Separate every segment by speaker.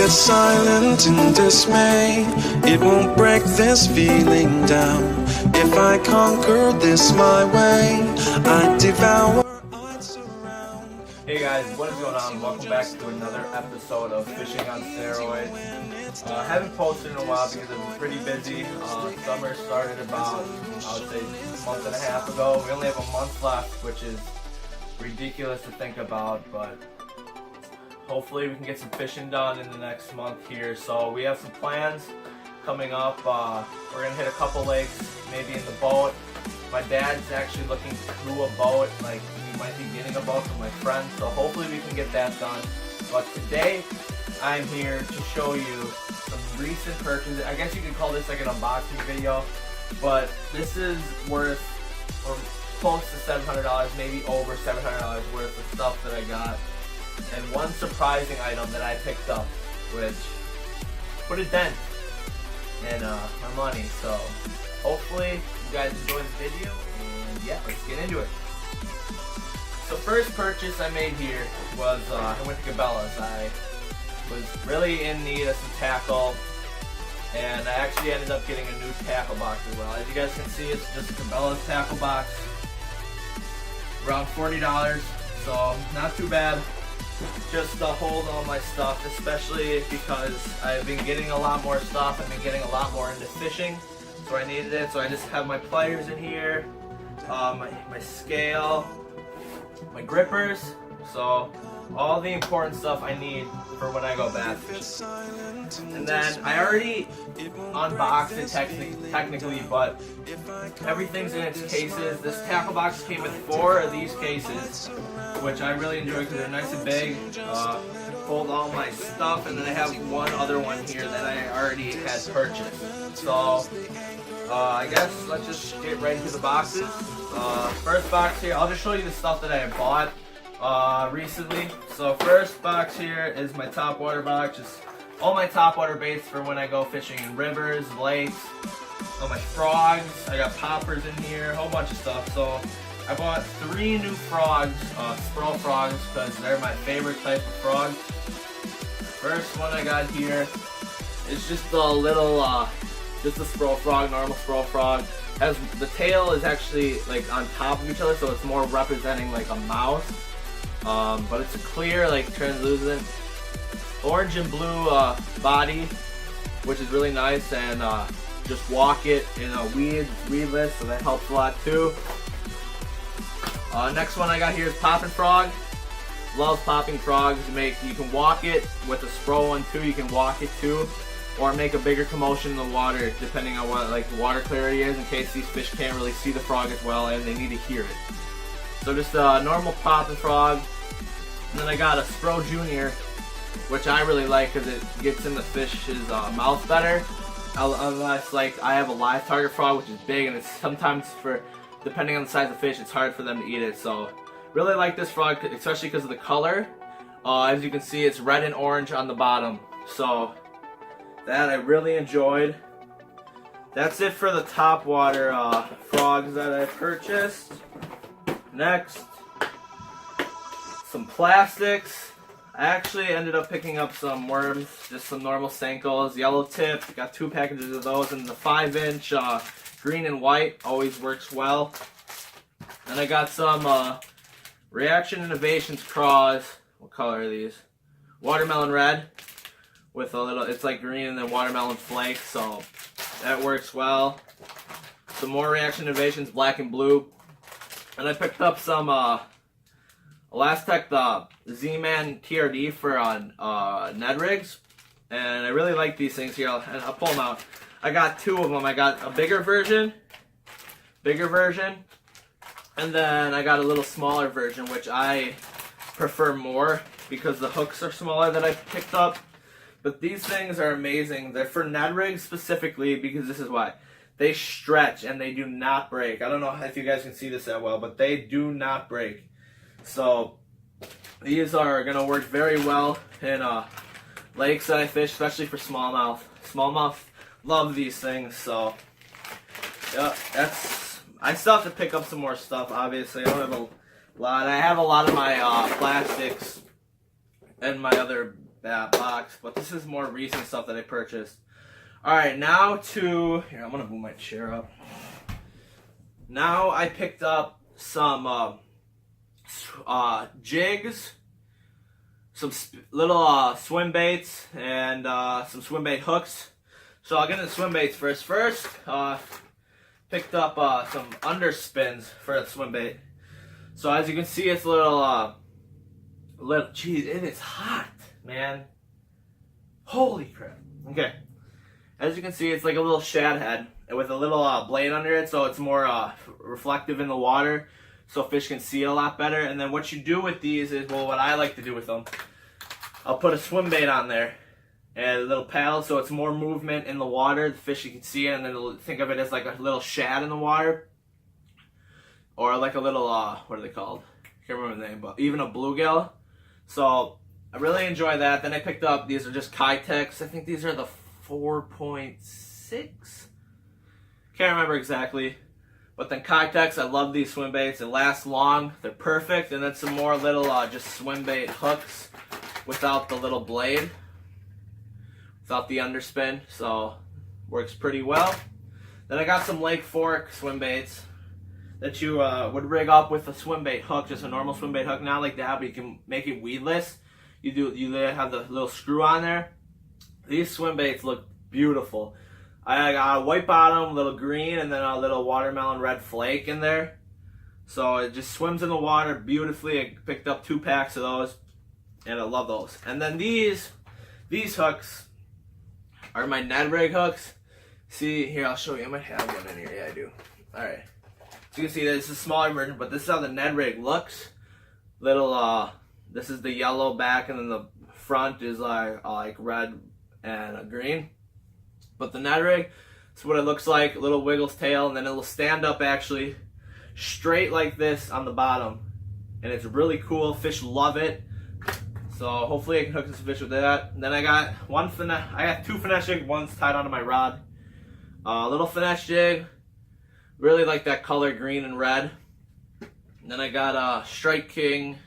Speaker 1: sit silent in dismay. It won't break this feeling down. If I conquer this my way, I'd devour, I'd surround.
Speaker 2: Hey guys, what is going on? Welcome back to another episode of Fishing on Steroids. I haven't posted in a while because I've been pretty busy. Summer started about, I would say, a month and a half ago. We only have a month left, which is ridiculous to think about, but hopefully we can get some fishing done in the next month here. So we have some plans coming up. We're going to hit a couple lakes, maybe in the boat. My dad's actually looking through a boat, like he might be getting a boat from my friend, so hopefully we can get that done. But today, I'm here to show you some recent purchases. I guess you could call this like an unboxing video, but this is worth, or close to $700, maybe over $700 worth of stuff that I got. And one surprising item that I picked up, which put a dent in my money. So hopefully you guys enjoy the video, and yeah, let's get into it. So first purchase I made here was, I went to Cabela's. I was really in need of some tackle, and I actually ended up getting a new tackle box as well. As you guys can see, it's just a Cabela's tackle box, around $40, so not too bad. Just to hold all my stuff, especially because I've been getting a lot more stuff. I've been getting a lot more into fishing, so I needed it. So I just have my pliers in here, my scale, my grippers, so all the important stuff I need for when I go bass fishing. And then I already unboxed it technically, but everything's in its cases. This tackle box came with 4 of these cases, which I really enjoy because they're nice and big. Hold all my stuff, and then I have one other one here that I already had purchased. So I guess let's just get right into the boxes. First box here, I'll just show you the stuff that I bought recently. So first box here is my top water box, just all my top water baits for when I go fishing in rivers, lakes. All my frogs, I got poppers in here, a whole bunch of stuff. So I bought 3 new frogs, Sproul frogs, because they're my favorite type of frog. First one I got here is just a little, just a Sproul frog, normal Sproul frog. Has the tail is actually like on top of each other, so it's more representing like a mouse. But it's a clear, like translucent, orange and blue body, which is really nice, and just walk it in a weedless, so that helps a lot too. Next one I got here is popping frog. Love popping frogs. You can walk it with a Sproul one too. You can walk it too, or make a bigger commotion in the water, depending on what like the water clarity is, in case these fish can't really see the frog as well and they need to hear it. So just a normal popping frog. And then I got a Sproul Junior, which I really like because it gets in the fish's mouth better. Unless like I have a live target frog, which is big, and it's sometimes depending on the size of the fish, it's hard for them to eat it. So really like this frog, especially because of the color. As you can see, it's red and orange on the bottom. So that I really enjoyed. That's it for the top water frogs that I purchased. Next, some plastics. I actually ended up picking up some worms, just some normal Senkos, yellow tip. Got 2 packages of those, and the 5-inch green and white always works well. And I got some Reaction Innovations craws. What color are these? Watermelon red with a little, it's like green and then watermelon flake, so that works well. Some more Reaction Innovations black and blue. And I picked up some Elastic, the Z-Man TRD for Ned rigs, and I really like these things here. I'll pull them out. I got 2 of them. I got a bigger version, and then I got a little smaller version, which I prefer more because the hooks are smaller that I picked up. But these things are amazing. They're for Ned rigs specifically, because this is why. They stretch and they do not break. I don't know if you guys can see this that well, but they do not break. So these are going to work very well in lakes that I fish, especially for smallmouth. Smallmouth love these things, so yeah, I still have to pick up some more stuff, obviously. I don't have a lot. I have a lot of my plastics and my other that box, but this is more recent stuff that I purchased. Alright, now to, here, I'm going to move my chair up. Now I picked up some jigs, some little swim baits, and some swim bait hooks. So I'll get into the swim baits first. First, picked up some underspins for the swim bait. So as you can see, it's a little, geez, it is hot, man. Holy crap. Okay. As you can see, it's like a little shad head with a little blade under it, so it's more reflective in the water, so fish can see it a lot better. And then what you do with these is, well, what I like to do with them, I'll put a swim bait on there and a little paddle, so it's more movement in the water. The fish, you can see it, and then think of it as like a little shad in the water, or like a little what are they called? I can't remember the name, but even a bluegill. So I really enjoy that. Then I picked up, these are just Kitechs. I think these are the 4.6. Can't remember exactly. But then Kitechs, I love these swim baits. They last long. They're perfect. And then some more little just swim bait hooks without the little blade, without the underspin. So works pretty well. Then I got some Lake Fork swim baits that you would rig up with a swim bait hook, just a normal swim bait hook, not like that, but you can make it weedless. You have the little screw on there. These swim baits look beautiful. I got a white bottom, little green, and then a little watermelon red flake in there. So it just swims in the water beautifully. I picked up 2 packs of those, and I love those. And then these hooks are my Ned rig hooks. See, here, I'll show you. I might have one in here. Yeah, I do. Alright. So you can see this is a smaller version, but this is how the Ned rig looks. Little, this is the yellow back, and then the front is like red and green. But the Ned rig, this is what it looks like. A little wiggles tail, and then it'll stand up actually straight like this on the bottom. And it's really cool. Fish love it. So hopefully I can hook some fish with that. And then I got I got 2 finesse jigs. One's tied onto my rod. Little finesse jig. Really like that color, green and red. And then I got Strike King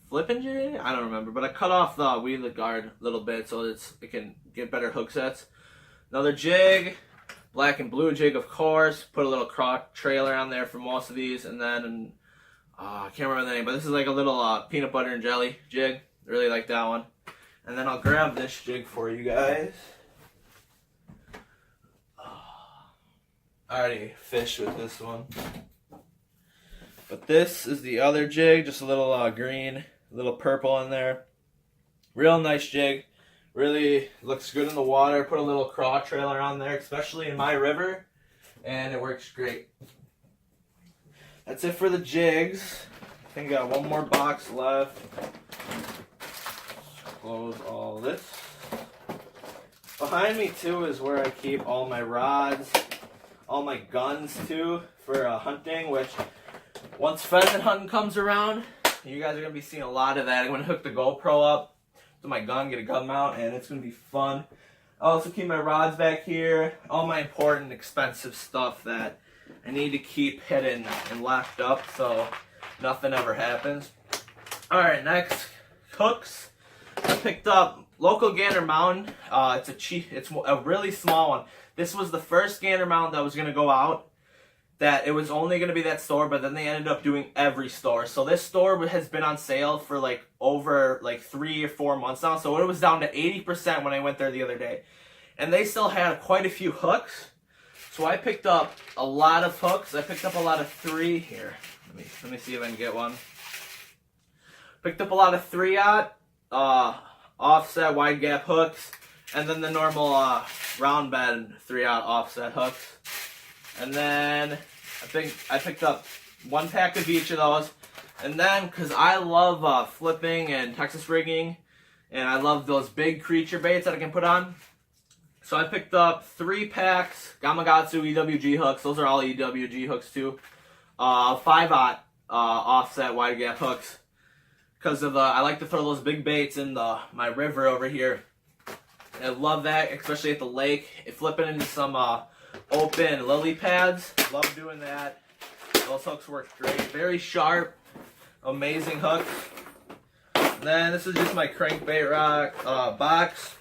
Speaker 2: flipping jig? I don't remember, but I cut off the wheelie guard a little bit so it can get better hook sets. Another jig, black and blue jig, of course. Put a little croc trailer on there for most of these, and then I can't remember the name, but this is like a little peanut butter and jelly jig. Really like that one. And then I'll grab this jig for you guys. I already fished with this one. But this is the other jig, just a little green, a little purple in there. Real nice jig. Really looks good in the water. Put a little craw trailer on there, especially in my river, and it works great. That's it for the jigs. I think I got one more box left. Close all this. Behind me too is where I keep all my rods, all my guns too for hunting, which once pheasant hunting comes around, you guys are going to be seeing a lot of that. I'm going to hook the GoPro up to my gun, get a gun mount, and it's going to be fun. I also keep my rods back here, all my important expensive stuff that I need to keep hidden and locked up so nothing ever happens. Alright, next, hooks. I picked up local Gander Mountain. It's a really small one. This was the first Gander Mountain that was going to go out. That it was only going to be that store, but then they ended up doing every store. So this store has been on sale for like over like 3 or 4 months now. So it was down to 80% when I went there the other day. And they still had quite a few hooks. So I picked up a lot of hooks. I picked up a lot of 3 here. Let me see if I can get one. Picked up a lot of 3/0 offset wide gap hooks, and then the normal round bed 3/0 offset hooks. And then I think I picked up 1 pack of each of those. And then, because I love flipping and Texas rigging, and I love those big creature baits that I can put on, so I picked up 3 packs Gamakatsu EWG hooks. Those are all EWG hooks too. 5/0 offset wide gap hooks, because of I like to throw those big baits in my river over here. And I love that, especially at the lake. Flipping into some open lily pads. Love doing that. Those hooks work great. Very sharp. Amazing hooks. Then this is just my crankbait rock box.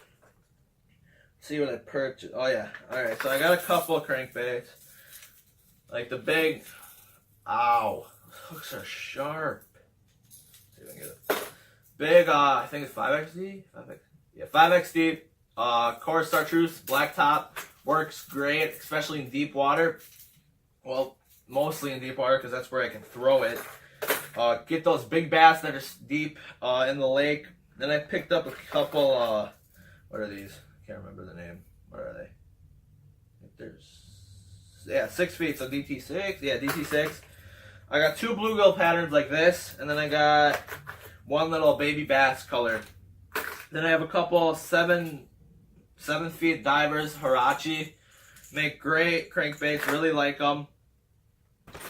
Speaker 2: Let's see what I purchased. Oh yeah. Alright, so I got a couple of crankbaits. Like the big, ow, hooks are sharp. Let's see if I can get it. Big, I think it's 5XD? 5X, yeah, 5XD. Cory Chartreuse, black top. Works great, especially in deep water. Well, mostly in deep water because that's where I can throw it. Get those big bass that are deep in the lake. Then I picked up a couple, what are these? Can't remember the name. What are they? I think there's, yeah, 6 feet, so DT6. Yeah, DT6. I got 2 bluegill patterns like this, and then I got 1 little baby bass color. Then I have a couple 7 feet divers, Hirachi. Make great crankbaits, really like them.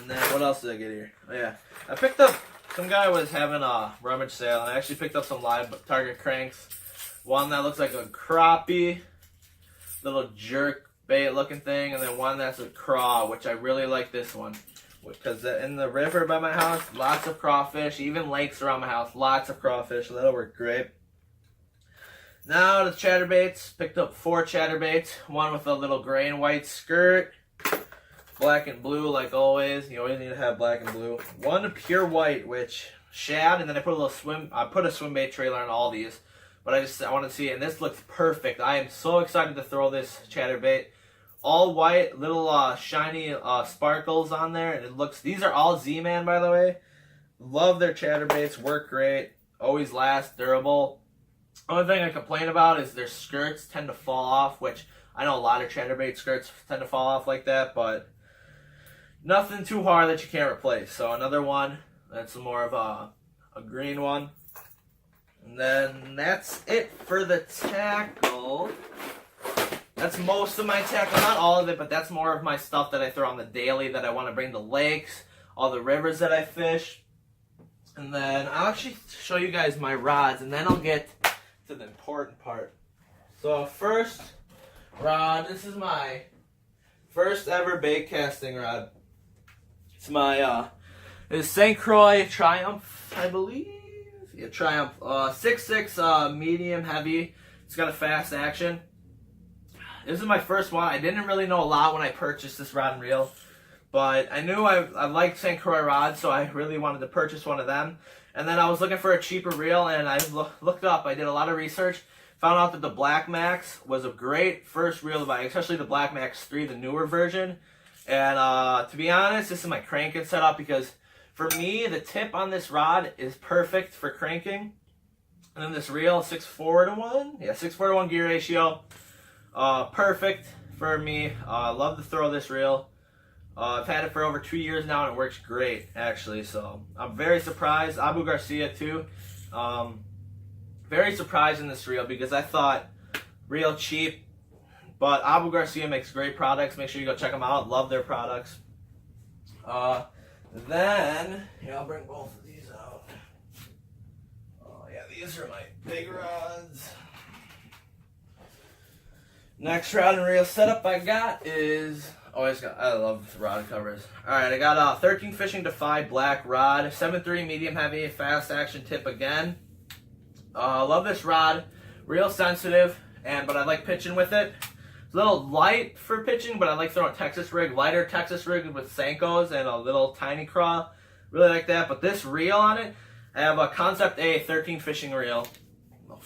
Speaker 2: And then what else did I get here? Oh yeah, I picked up, some guy was having a rummage sale, and I actually picked up some live target cranks. One that looks like a crappie, little jerk bait looking thing, and then one that's a craw, which I really like this one. Because in the river by my house, lots of crawfish, even lakes around my house, lots of crawfish, so that'll work great. Now the chatterbaits, picked up 4 chatterbaits, one with a little gray and white skirt, black and blue like always, you always need to have black and blue. One pure white, which shad, and then I put a swim bait trailer on all these, but I want to see it, and this looks perfect. I am so excited to throw this chatterbait. All white, little shiny sparkles on there, and it looks, these are all Z-Man by the way. Love their chatterbaits, work great, always last, durable. Only thing I complain about is their skirts tend to fall off, which I know a lot of chatterbait skirts tend to fall off like that, but nothing too hard that you can't replace. So another one, that's more of a green one. And then that's it for the tackle. That's most of my tackle, not all of it, but that's more of my stuff that I throw on the daily that I want to bring to lakes, all the rivers that I fish. And then I'll actually show you guys my rods, and then I'll get to the important part. So first rod, this is my first ever bait casting rod. It's my it's St. Croix Triumph, I believe. Yeah, Triumph 6.6 medium heavy. It's got a fast action. This is my first one. I didn't really know a lot when I purchased this rod and reel, but I knew I liked St. Croix rods, so I really wanted to purchase one of them. And then I was looking for a cheaper reel, and I looked up. I did a lot of research, found out that the Black Max was a great first reel to buy, especially the Black Max 3, the newer version. And to be honest, this is my cranking setup because for me, the tip on this rod is perfect for cranking. And then this reel, 6:4 to 1. Yeah, 6:4 to 1 gear ratio. Perfect for me. Love to throw this reel. I've had it for over 2 years now, and it works great, actually. So I'm very surprised. Abu Garcia, too. Very surprised in this reel because I thought real cheap. But Abu Garcia makes great products. Make sure you go check them out. Love their products. Then, here, I'll bring both of these out. Oh, yeah, these are my big rods. Next rod and reel setup I got is, I love rod covers. Alright, I got a 13 Fishing Defy black rod, 7.3 medium heavy, fast action tip again. Love this rod, real sensitive, but I like pitching with it. It's a little light for pitching, but I like throwing Texas rig, lighter Texas rig with Senkos and a little tiny craw. Really like that, but this reel on it, I have a Concept A 13 fishing reel. Oh,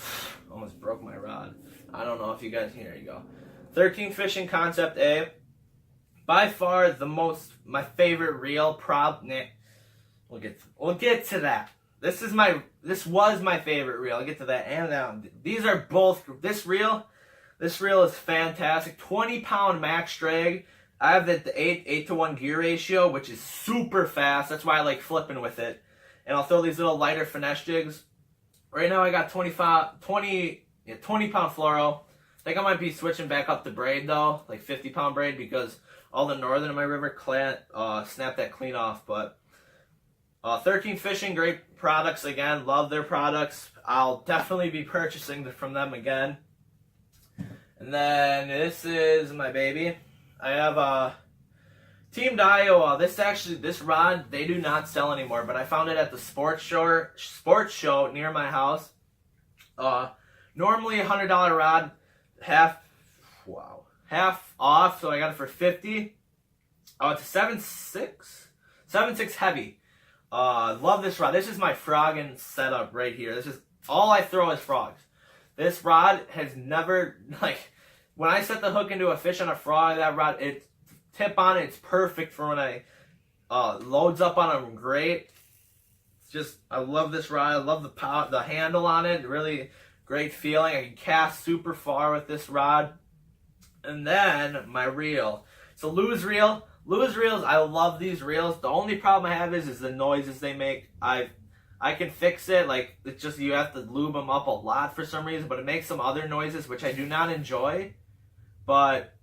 Speaker 2: almost broke my rod. I don't know if you guys, here you go. 13 fishing Concept A. By far my favorite reel. We'll get to that. This was my favorite reel. I'll get to that and that one. These are both, this reel is fantastic. 20-pound max drag. I have the 8 to 1 gear ratio, which is super fast. That's why I like flipping with it. And I'll throw these little lighter finesse jigs. Right now I got 20-pound fluoro. I think I might be switching back up to braid though, like 50-pound braid, because all the northern in my river snap that clean off. But 13 Fishing, great products again. Love their products. I'll definitely be purchasing from them again. And then this is my baby. I have Team Dio, this rod, they do not sell anymore, but I found it at the sports show near my house. Normally $100 rod, half off, so I got it for $50. It's a 7.6 heavy. Love this rod. This is my frogging setup right here. This is all I throw is frogs. This rod has never, like, when I set the hook into a fish on a frog, that rod, it tip on it, it's perfect for when I loads up on them. Great. It's just, I love this rod. I love the handle on it. Really great feeling. I can cast super far with this rod. And then my reel. It's a Lew's reel. Lew's reels, I love these reels. The only problem I have is the noises they make. I can fix it. Like, it's just you have to lube them up a lot for some reason, but it makes some other noises which I do not enjoy. But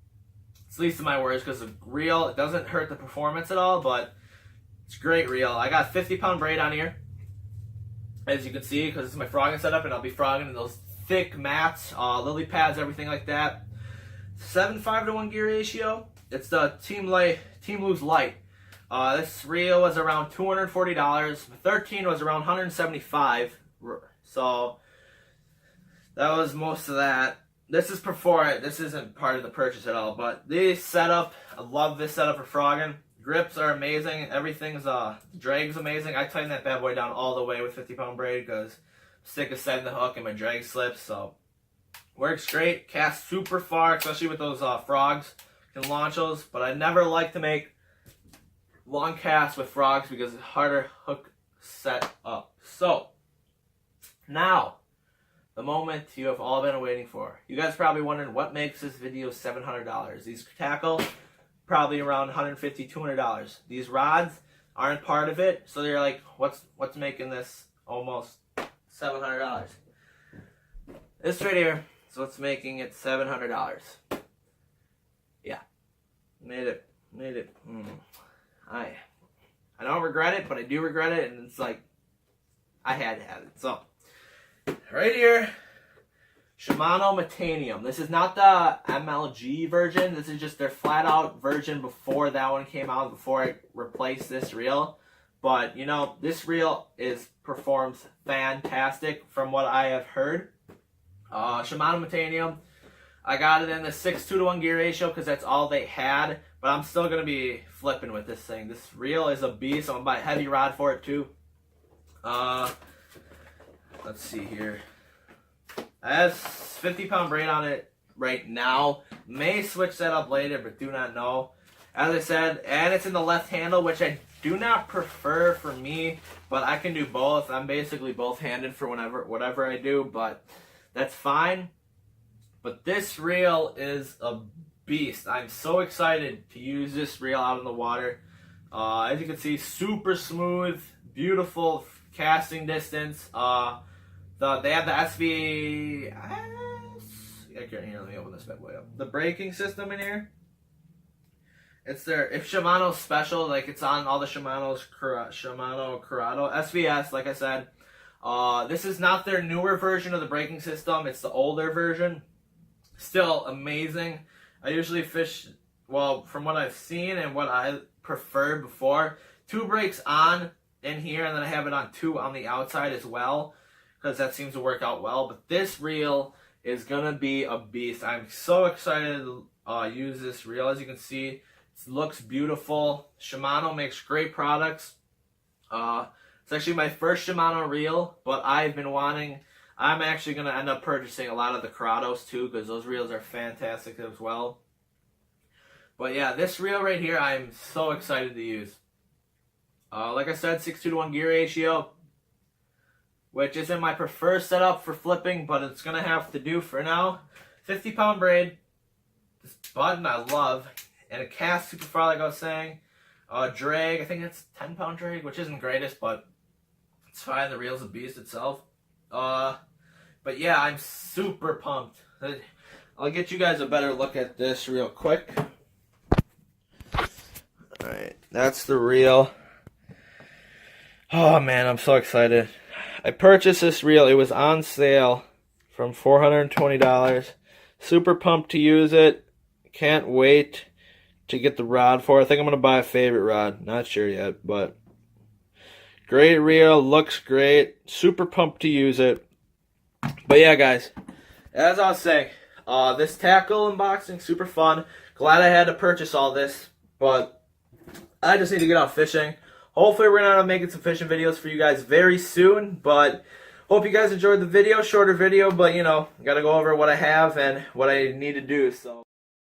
Speaker 2: it's least of my worries, because the reel, it doesn't hurt the performance at all, but it's a great reel. I got 50-pound braid on here, as you can see, because it's my frogging setup, and I'll be frogging in those thick mats, lily pads, everything like that. 7.5 to 1 gear ratio. It's the Team Lew's Light. This reel was around $240. 13 was around $175. So that was most of that. This is before it. This isn't part of the purchase at all. But this setup, I love this setup for frogging. Grips are amazing. Everything's drag's amazing. I tighten that bad boy down all the way with 50-pound braid because I'm sick of setting the hook and my drag slips. So works great. Casts super far, especially with those frogs. Can launch those, but I never like to make long casts with frogs because it's harder hook set up. So now, the moment you have all been waiting for. You guys probably wondering what makes this video $700. These tackle probably around $150, $200. These rods aren't part of it, so they're like, what's making this almost $700? This right here is what's making it $700. Yeah, made it. I don't regret it, but I do regret it, and it's like I had to have it. So right here, Shimano Metanium. This is not the MLG version. This is just their flat out version before that one came out, before I replaced this reel. But you know, this reel performs fantastic from what I have heard. Shimano Metanium. I got it in the 6.2 to 1 gear ratio because that's all they had. But I'm still going to be flipping with this thing. This reel is a beast. I'm going to buy a heavy rod for it too. Let's see here. It has 50-pound braid on it right now. May switch that up later, but do not know. As I said, and it's in the left handle, which I do not prefer for me, but I can do both. I'm basically both-handed for whatever I do, but that's fine. But this reel is a beast. I'm so excited to use this reel out in the water. As you can see, super smooth, beautiful casting distance. They have the SVS. Here, let me open this bad boy up. The braking system in here. It's if Shimano's special, like it's on all the Shimano Corrado. SVS, like I said. This is not their newer version of the braking system. It's the older version. Still amazing. I usually fish, well, from what I've seen and what I preferred before, 2 brakes on in here, and then I have it on 2 on the outside as well, because that seems to work out well. But this reel is going to be a beast. I'm so excited to use this reel. As you can see, it looks beautiful. Shimano makes great products. It's actually my first Shimano reel, but I'm actually going to end up purchasing a lot of the Corrados too, because those reels are fantastic as well. But yeah, this reel right here, I'm so excited to use. Like I said, 6.2 to 1 gear ratio, which isn't my preferred setup for flipping, but it's going to have to do for now. 50-pound braid, this button I love, and a cast super far like I was saying. Drag, I think it's 10-pound drag, which isn't the greatest, but it's fine. The reel's a beast itself. But yeah, I'm super pumped. I'll get you guys a better look at this real quick. Alright, that's the reel. Oh man, I'm so excited. I purchased this reel. It was on sale from $420. Super pumped to use it. Can't wait
Speaker 3: to get the rod for. I think I'm going to buy a favorite rod. Not sure yet, but great reel. Looks great. Super pumped to use it. But yeah, guys, as I was saying, this tackle unboxing, super fun. Glad I had to purchase all this, but I just need to get out fishing. Hopefully we're going to make some fishing videos for you guys very soon, but hope you guys enjoyed the video. Shorter video, but you know, got to go over what I have and what I need to do, so.